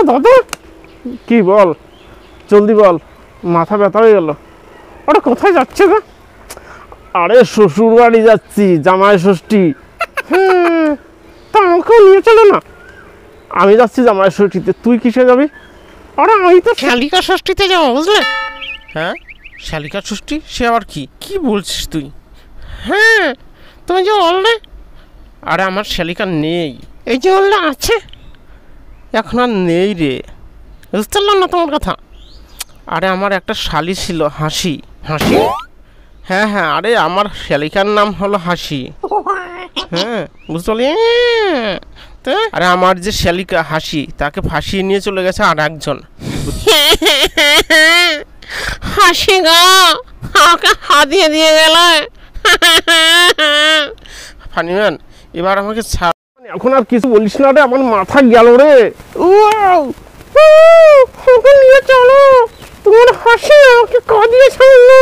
দাদা কি বল, জলদি বল, মাথা ব্যথা হয়ে গেল। ওটা কোথায় যাচ্ছে গো? আরে শ্বশুর বাড়ি যাচ্ছি, জামাই ষষ্ঠী। তা আমাকেও নিয়ে চলো না। আমি যাচ্ছি জামাই ষষ্ঠীতে, তুই কিসে যাবি? আরে আমি তো শালিকা ষষ্ঠীতে যাবো, বুঝলে? হ্যাঁ, শালিকা ষষ্ঠী, সে আবার কি বলছিস তুই? হ্যাঁ, তুমি যে বললে। আরে আমার শালিকা নেই, এই যে বললে আছে, এখন আর নেই রে, বুঝতে পারলাম না তোমার কথা। আরে আমার একটা শালি ছিল, হাসি। হাসি? হ্যাঁ হ্যাঁ, আরে আমার শালিকার নাম হলো হাসি। হ্যাঁ, বুঝতে পারলি? আরে আমার যে শালিকা হাসি, তাকে ফাঁসিয়ে নিয়ে চলে গেছে আর একজন। হাসি গো, আমাকে হাতিয়ে দিয়ে গেল। ফানিম্যান, এবার আমাকে ছাড়। এখন আর কিছু বলিস না রে, আমার মাথা গেল রে। নিয়ে চলো, তোমার হাসি আমাকে কাঁদিয়ে ছাড়লো।